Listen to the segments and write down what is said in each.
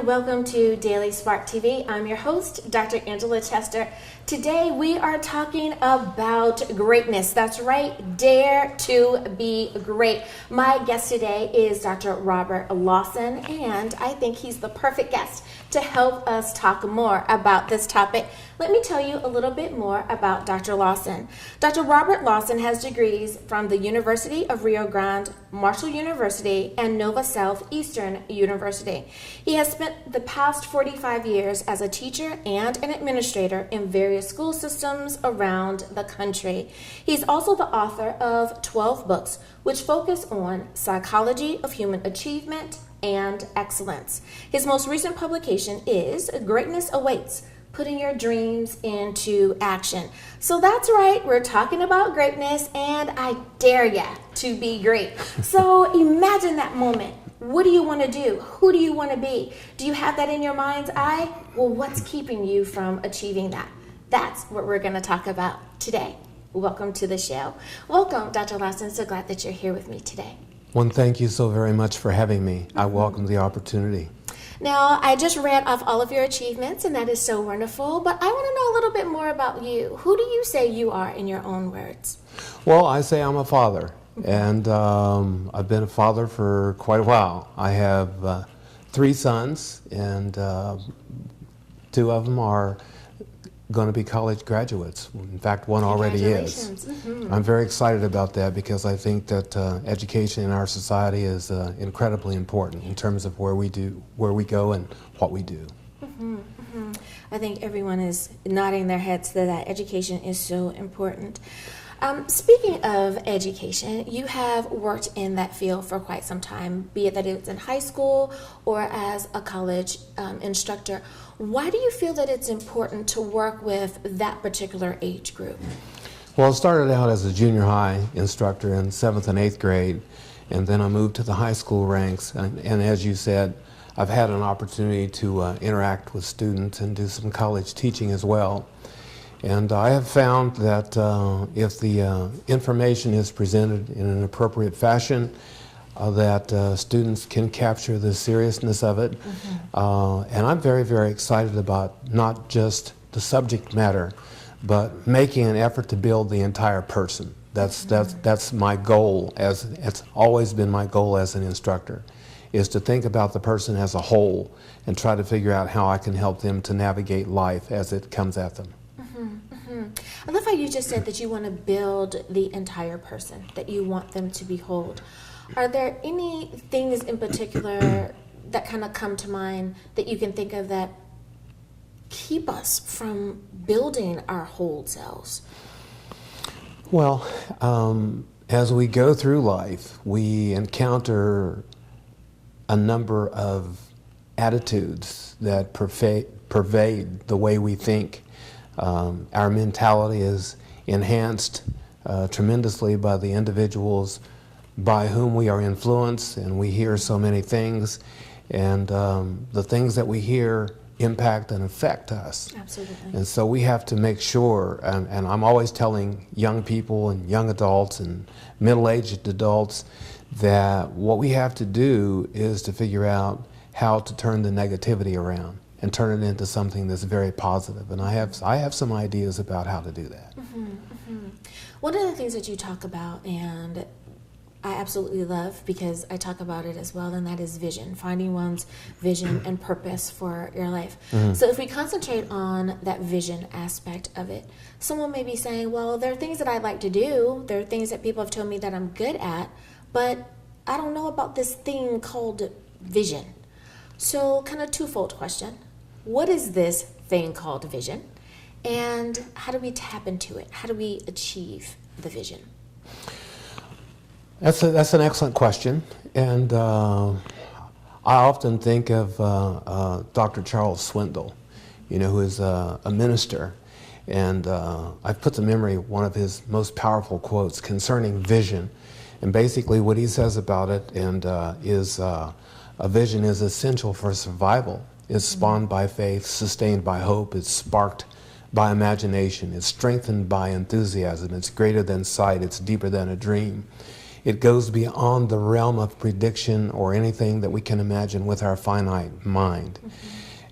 and welcome to Daily Spark TV. I'm your host, Dr. Angela Chester. Today we are talking about greatness. That's right, dare to be great. My guest today is Dr. Robert Lawson, and I think he's the perfect guest to help us talk more about this topic. Let me tell you a little bit more about Dr. Lawson. Dr. Robert Lawson has degrees from the University of Rio Grande, Marshall University, and Nova Southeastern University. He has spent the past 45 years as a teacher and an administrator in various school systems around the country. He's also the author of 12 books, which focus on psychology of human achievement and excellence. His most recent publication is Greatness Awaits: Putting Your Dreams into Action. So that's right, we're talking about greatness, and I dare ya to be great. So imagine that moment. What do you want to do? Who do you want to be? Do you have that in your mind's eye? Well, what's keeping you from achieving that? That's what we're going to talk about today. Welcome to the show. Welcome, Dr. Lawson. So glad that you're here with me today. Well, thank you so very much for having me. I welcome the opportunity. Now, I just read off all of your achievements, and that is so wonderful, but I want to know a little bit more about you. Who do you say you are in your own words? Well, I say I'm a father, and I've been a father for quite a while. I have 3 sons, and 2 of them are going to be college graduates. In fact, one already is. I'm very excited about that because I think that education in our society is incredibly important in terms of where we go and what we do. I think everyone is nodding their heads that education is so important. Speaking of education, you have worked in that field for quite some time, be it that it's in high school or as a college instructor. Why do you feel that it's important to work with that particular age group? Well, I started out as a junior high instructor in 7th and 8th grade, and then I moved to the high school ranks. And as you said, I've had an opportunity to interact with students and do some college teaching as well. And I have found that if the information is presented in an appropriate fashion, that students can capture the seriousness of it. And I'm very, very excited about not just the subject matter, but making an effort to build the entire person. That's my goal, as it's always been my goal as an instructor, is to think about the person as a whole and try to figure out how I can help them to navigate life as it comes at them. I love how you just said that you want to build the entire person, that you want them to behold. Are there any things in particular that kind of come to mind that you can think of that keep us from building our whole selves? Well, as we go through life, we encounter a number of attitudes that pervade the way we think. Our mentality is enhanced tremendously by the individuals by whom we are influenced, and we hear so many things, and the things that we hear impact and affect us. Absolutely. And so we have to make sure, and I'm always telling young people and young adults and middle-aged adults that what we have to do is to figure out how to turn the negativity around and turn it into something that's very positive. And I have some ideas about how to do that. One of the things that you talk about, and I absolutely love because I talk about it as well, and that is vision, finding one's vision and purpose for your life. So if we concentrate on that vision aspect of it, someone may be saying, well, there are things that I'd like to do, there are things that people have told me that I'm good at, but I don't know about this thing called vision. So kind of twofold question. What is this thing called vision? And how do we tap into it? How do we achieve the vision? That's an excellent question, and I often think of Dr. Charles Swindoll, who is a minister, and I've put to memory one of his most powerful quotes concerning vision, and basically what he says about it is a vision is essential for survival. It's spawned by faith, sustained by hope, it's sparked by imagination, it's strengthened by enthusiasm, it's greater than sight, it's deeper than a dream. It goes beyond the realm of prediction or anything that we can imagine with our finite mind.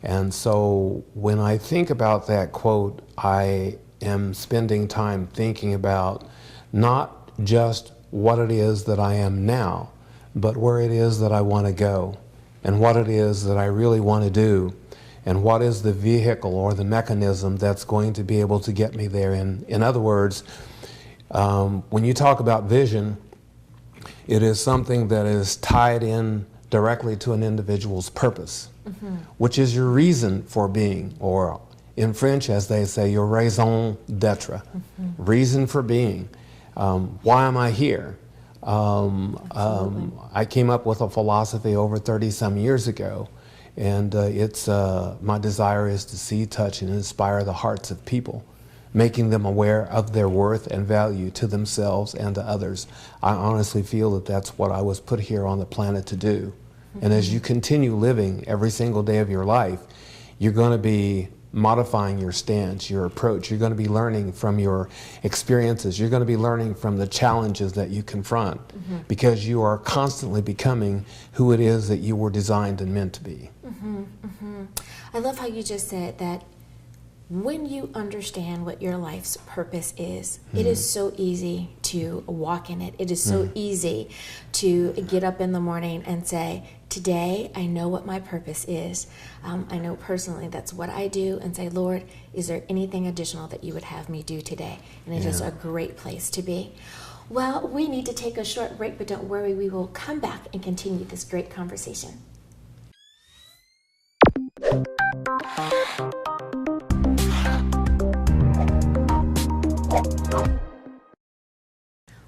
And so when I think about that quote, I am spending time thinking about not just what it is that I am now, but where it is that I want to go, and what it is that I really want to do, and what is the vehicle or the mechanism that's going to be able to get me there. In other words, when you talk about vision, it is something that is tied in directly to an individual's purpose, which is your reason for being, or in French, as they say, your raison d'etre, reason for being. Why am I here? I came up with a philosophy over 30-some years ago, and my desire is to see, touch, and inspire the hearts of people, making them aware of their worth and value to themselves and to others. I honestly feel that that's what I was put here on the planet to do. And as you continue living every single day of your life, you're going to be modifying your stance, your approach. You're going to be learning from your experiences. You're going to be learning from the challenges that you confront, because you are constantly becoming who it is that you were designed and meant to be. I love how you just said that when you understand what your life's purpose is, it is so easy to walk in it. It is so easy to get up in the morning and say, today I know what my purpose is. I know personally that's what I do, and say, Lord, is there anything additional that you would have me do today? And it is a great place to be. Well, we need to take a short break, but don't worry, we will come back and continue this great conversation.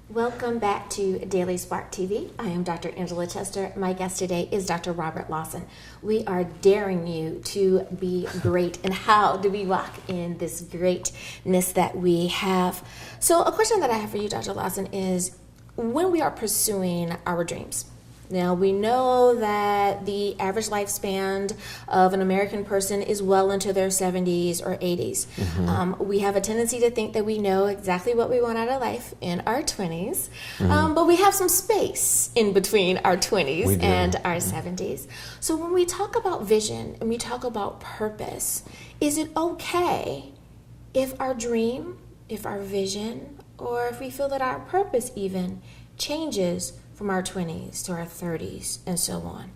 Welcome back to Daily Spark TV. I am Dr. Angela Chester. My guest today is Dr. Robert Lawson. We are daring you to be great. And how do we walk in this greatness that we have? So a question that I have for you, Dr. Lawson, is when we are pursuing our dreams. Now, we know that the average lifespan of an American person is well into their 70s or 80s. We have a tendency to think that we know exactly what we want out of life in our 20s, but we have some space in between our 20s and our 70s. So when we talk about vision and we talk about purpose, is it okay if our dream, if our vision, or if we feel that our purpose even changes from our 20s to our 30s and so on?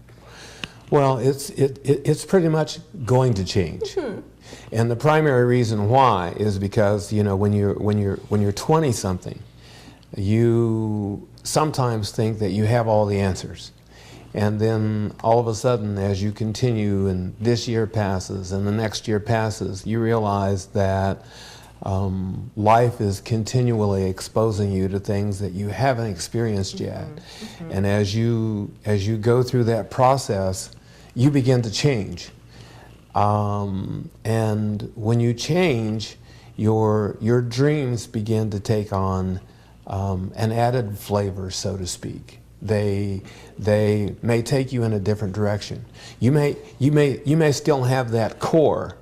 Well, it's pretty much going to change, and the primary reason why is because when you're 20 something, you sometimes think that you have all the answers, and then all of a sudden, as you continue and this year passes and the next year passes, you realize that life is continually exposing you to things that you haven't experienced yet. And as you go through that process, you begin to change. And when you change, your dreams begin to take on an added flavor, so to speak. They may take you in a different direction. You may still have that core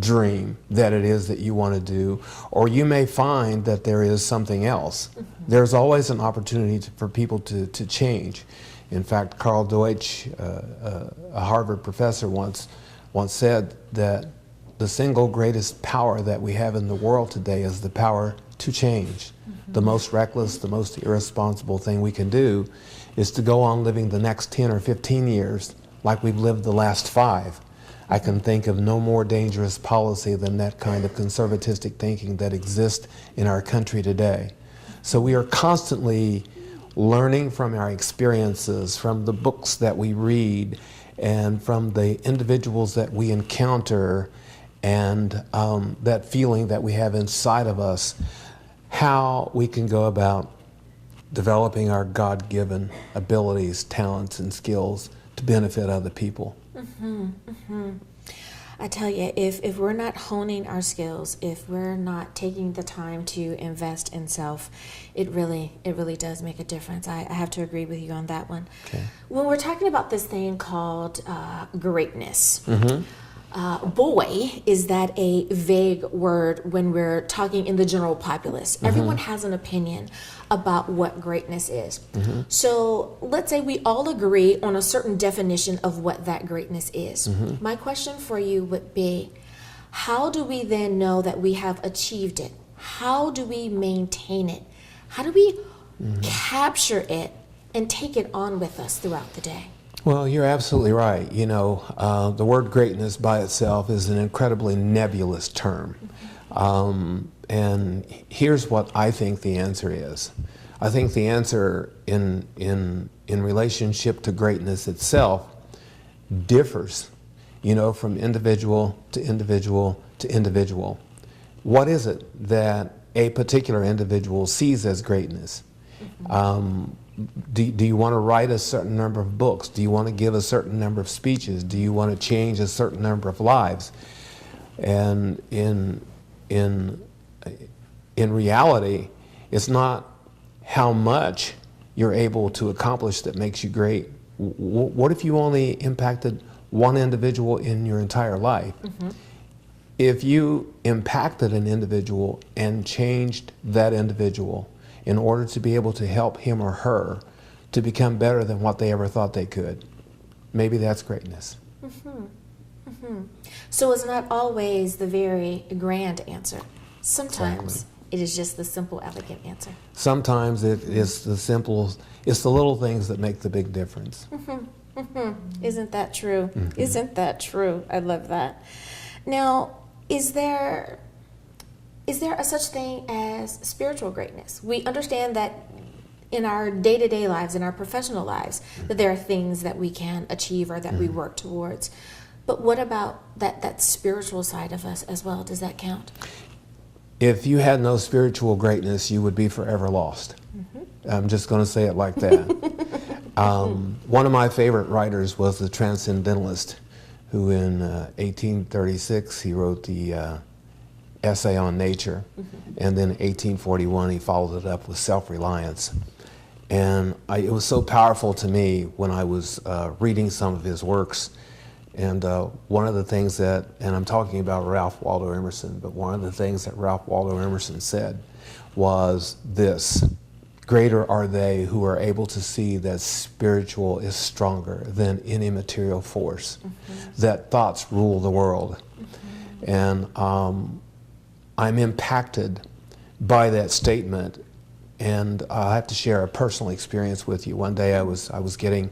dream that it is that you want to do, or you may find that there is something else. There's always an opportunity for people to change. In fact, Carl Deutsch, a Harvard professor, once said that the single greatest power that we have in the world today is the power to change. The most reckless, the most irresponsible thing we can do is to go on living the next 10 or 15 years like we've lived the last 5. I can think of no more dangerous policy than that kind of conservatistic thinking that exists in our country today. So we are constantly learning from our experiences, from the books that we read, and from the individuals that we encounter, and that feeling that we have inside of us, how we can go about developing our God-given abilities, talents, and skills to benefit other people. I tell you, if we're not honing our skills, if we're not taking the time to invest in self, it really does make a difference. I have to agree with you on that one. Okay. When we're talking about this thing called greatness, boy, is that a vague word when we're talking in the general populace. Everyone has an opinion about what greatness is. So let's say we all agree on a certain definition of what that greatness is. My question for you would be, how do we then know that we have achieved it? How do we maintain it? How do we capture it and take it on with us throughout the day? Well, you're absolutely right. You know, the word greatness by itself is an incredibly nebulous term. And here's what I think the answer is. I think the answer in relationship to greatness itself differs, you know, from individual to individual to individual. What is it that a particular individual sees as greatness? Do you want to write a certain number of books? Do you want to give a certain number of speeches? Do you want to change a certain number of lives? And in reality, it's not how much you're able to accomplish that makes you great. What if you only impacted one individual in your entire life? If you impacted an individual and changed that individual in order to be able to help him or her to become better than what they ever thought they could, maybe that's greatness. So it's not always the very grand answer. Sometimes it is just the simple, elegant answer. Sometimes it's the little things that make the big difference. Isn't that true? Isn't that true? I love that. Now, is there a such thing as spiritual greatness? We understand that in our day-to-day lives, in our professional lives, that there are things that we can achieve or that we work towards. But what about that spiritual side of us as well? Does that count? If you had no spiritual greatness, you would be forever lost. I'm just going to say it like that. One of my favorite writers was the Transcendentalist, who in 1836, he wrote the essay on nature, and then in 1841 he followed it up with self-reliance. And it was so powerful to me when I was reading some of his works. And one of the things that, and I'm talking about Ralph Waldo Emerson, but one of the things that Ralph Waldo Emerson said was this: greater are they who are able to see that spiritual is stronger than any material force, that thoughts rule the world. And I'm impacted by that statement, and I have to share a personal experience with you. One day I was getting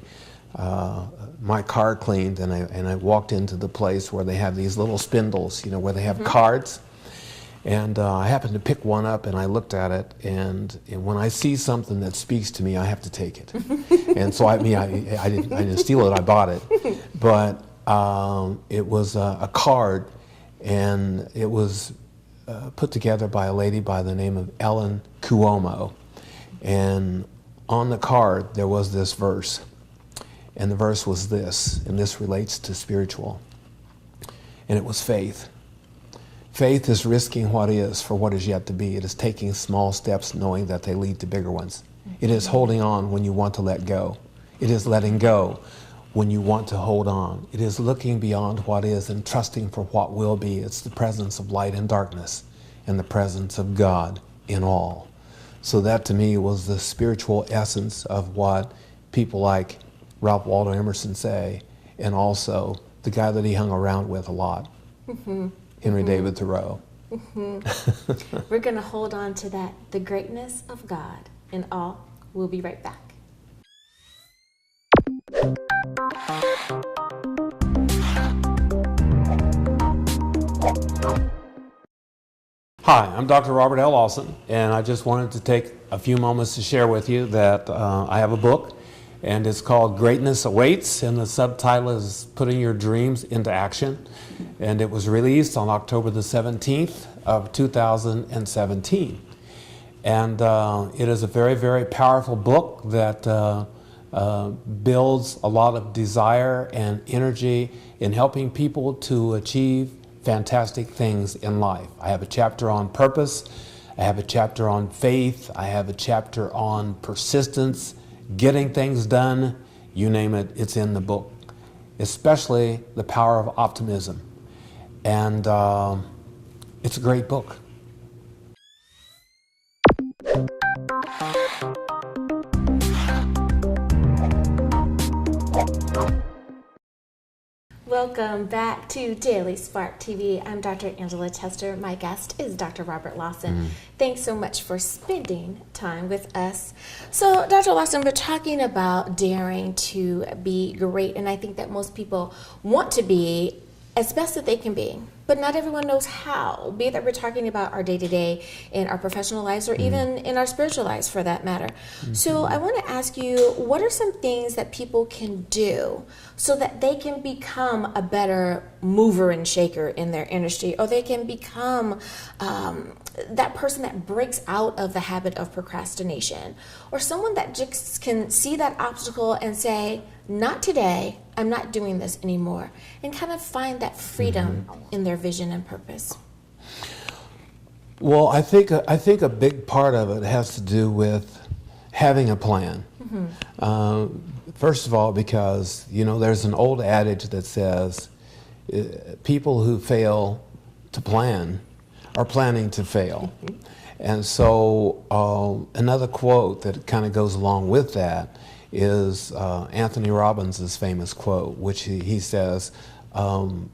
my car cleaned, and I walked into the place where they have these little spindles, you know, where they have cards. And I happened to pick one up, and I looked at it, and when I see something that speaks to me, I have to take it. And so I didn't steal it, I bought it. But it was a card, and it was put together by a lady by the name of Ellen Cuomo. And on the card, there was this verse. And the verse was this, and this relates to spiritual. And it was faith. Faith is risking what is for what is yet to be. It is taking small steps knowing that they lead to bigger ones. It is holding on when you want to let go. It is letting go when you want to hold on. It is looking beyond what is and trusting for what will be. It's the presence of light and darkness and the presence of God in all. So that to me was the spiritual essence of what people like Ralph Waldo Emerson say, and also the guy that he hung around with a lot, Henry David Thoreau. We're going to hold on to that, the greatness of God in all. We'll be right back. Hi, I'm Dr. Robert L. Lawson, and I just wanted to take a few moments to share with you that I have a book, and it's called Greatness Awaits, and the subtitle is Putting Your Dreams into Action. And it was released on October the 17th of 2017. And it is a very, very powerful book that builds a lot of desire and energy in helping people to achieve fantastic things in life. I have a chapter on purpose, I have a chapter on faith, I have a chapter on persistence, getting things done, you name it, it's in the book. Especially the power of optimism. And it's a great book. Welcome back to Daily Spark TV. I'm Dr. Angela Chester. My guest is Dr. Robert Lawson. Thanks so much for spending time with us. So, Dr. Lawson, we're talking about daring to be great, and I think that most people want to be as best that they can be, but not everyone knows how, be it that we're talking about our day-to-day in our professional lives or even in our spiritual lives for that matter. So I want to ask you, what are some things that people can do so that they can become a better mover and shaker in their industry, or they can become that person that breaks out of the habit of procrastination, or someone that just can see that obstacle and say, not today, I'm not doing this anymore, and kind of find that freedom in their vision and purpose? Well, I think a big part of it has to do with having a plan. First of all, because there's an old adage that says people who fail to plan are planning to fail. And so another quote that kind of goes along with that is Anthony Robbins' famous quote, which he says,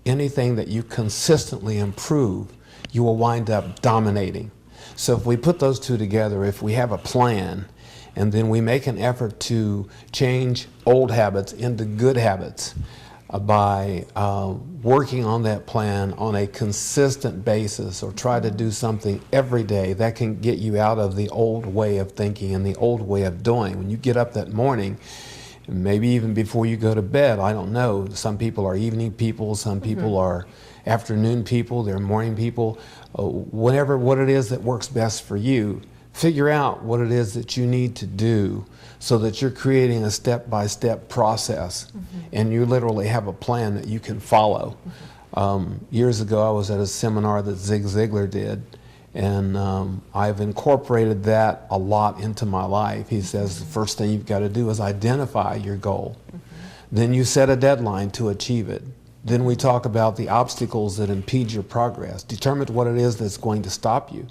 anything that you consistently improve, you will wind up dominating. So if we put those two together, if we have a plan, and then we make an effort to change old habits into good habits by working on that plan on a consistent basis, or try to do something every day, that can get you out of the old way of thinking and the old way of doing. When you get up that morning, maybe even before you go to bed, I don't know, some people are evening people, some people are afternoon people, they're morning people. Whatever what it is that works best for you, figure out what it is that you need to do so that you're creating a step-by-step process, and you literally have a plan that you can follow. Years ago, I was at a seminar that Zig Ziglar did, and I've incorporated that a lot into my life. He says the first thing you've got to do is identify your goal. Then you set a deadline to achieve it. Then we talk about the obstacles that impede your progress. Determine what it is that's going to stop you.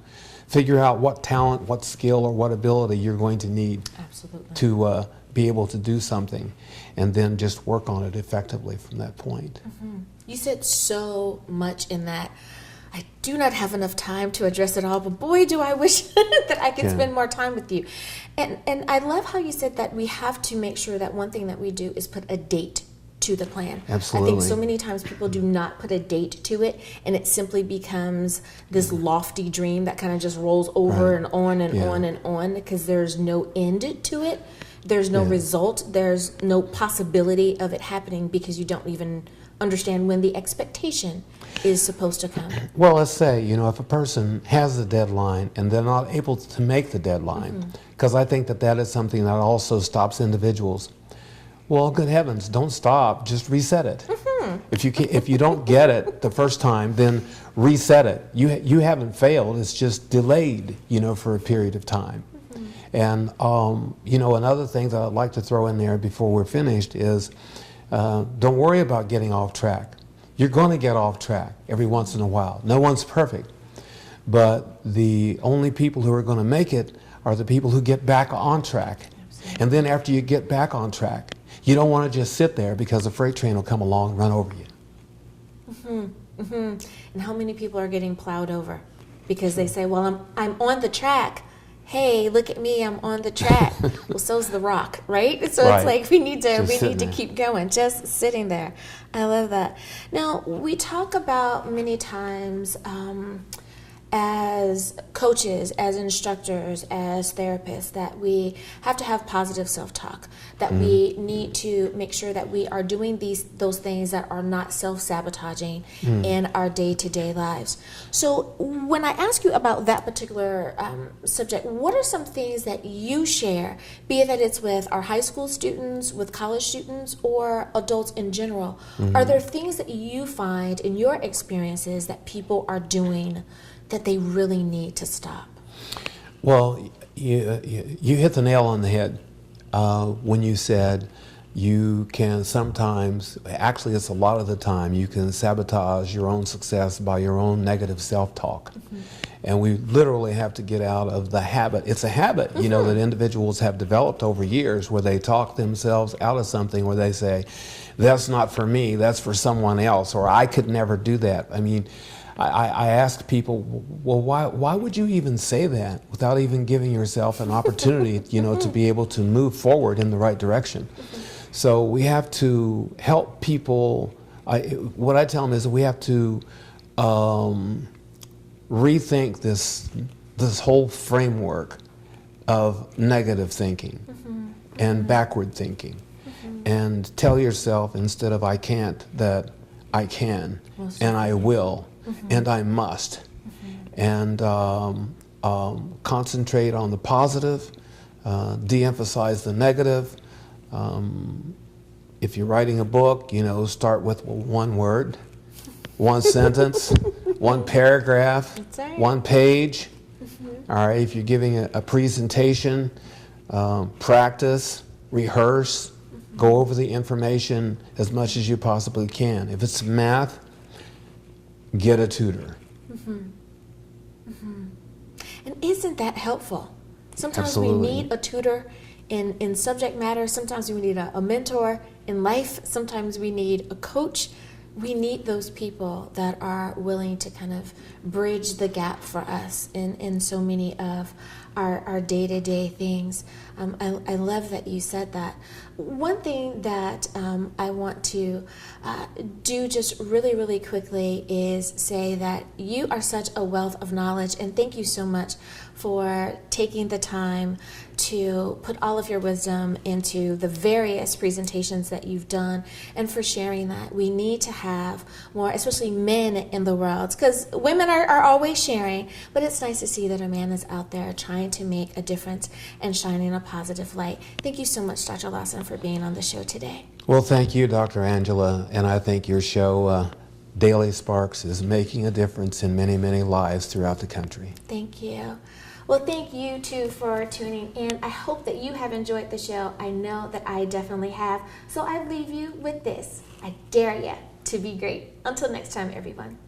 Figure out what talent, what skill, or what ability you're going to need to be able to do something, and then just work on it effectively from that point. You said so much in that. I do not have enough time to address it all, but boy, do I wish that I could spend more time with you. And I love how you said that we have to make sure that one thing that we do is put a date to the plan. Absolutely. I think so many times people do not put a date to it, and it simply becomes this lofty dream that kind of just rolls over and on and on and on, because there's no end to it. There's no result. There's no possibility of it happening, because you don't even understand when the expectation is supposed to come. Well, let's say, if a person has a deadline and they're not able to make the deadline, because I think that is something that also stops individuals. Well, good heavens, don't stop, just reset it. If you don't get it the first time, then reset it. You haven't failed, it's just delayed, for a period of time. And, another thing that I'd like to throw in there before we're finished is, don't worry about getting off track. You're going to get off track every once in a while. No one's perfect. But the only people who are going to make it are the people who get back on track. And then after you get back on track, you don't want to just sit there, because a freight train will come along and run over you. And how many people are getting plowed over because they say, well, I'm on the track. Hey, look at me, I'm on the track. Well, so's the rock, right? So it's like we need to keep going, just sitting there. I love that. Now, we talk about many times as coaches, as instructors, as therapists, that we have to have positive self-talk, that we need to make sure that we are doing those things that are not self-sabotaging in our day-to-day lives. So when I ask you about that particular subject, what are some things that you share, be it that it's with our high school students, with college students, or adults in general? Are there things that you find in your experiences that people are doing that they really need to stop? Well, you hit the nail on the head when you said you can sometimes, actually it's a lot of the time, you can sabotage your own success by your own negative self-talk. And we literally have to get out of the habit. It's a habit, you know, that individuals have developed over years where they talk themselves out of something, where they say, that's not for me, that's for someone else, or I could never do that. I mean, I ask people, well, why would you even say that without even giving yourself an opportunity, you know, to be able to move forward in the right direction? So we have to help people. What I tell them is that we have to rethink this whole framework of negative thinking and backward thinking, and tell yourself, instead of I can't, that I can, and I will, and I must, and concentrate on the positive, de-emphasize the negative. If you're writing a book, you know, start with one word, one sentence, one paragraph, one page. All right, if you're giving a presentation, practice, rehearse, go over the information as much as you possibly can. If it's math, get a tutor. And isn't that helpful? Sometimes Absolutely. we need a tutor in subject matter. Sometimes we need a mentor in life. Sometimes we need a coach. We need those people that are willing to kind of bridge the gap for us in so many of our day-to-day things. I love that you said that. One thing that I want to do just really, really quickly is say that you are such a wealth of knowledge, and thank you so much for taking the time to put all of your wisdom into the various presentations that you've done, and for sharing that. We need to have more, especially men in the world, because women are always sharing, but it's nice to see that a man is out there trying to make a difference and shining a positive light. Thank you so much, Dr. Lawson, for being on the show today. Well, thank you, Dr. Angela, and I think your show, Daily Sparks, is making a difference in many, many lives throughout the country. Thank you. Well, thank you, too, for tuning in. I hope that you have enjoyed the show. I know that I definitely have. So I leave you with this. I dare you to be great. Until next time, everyone.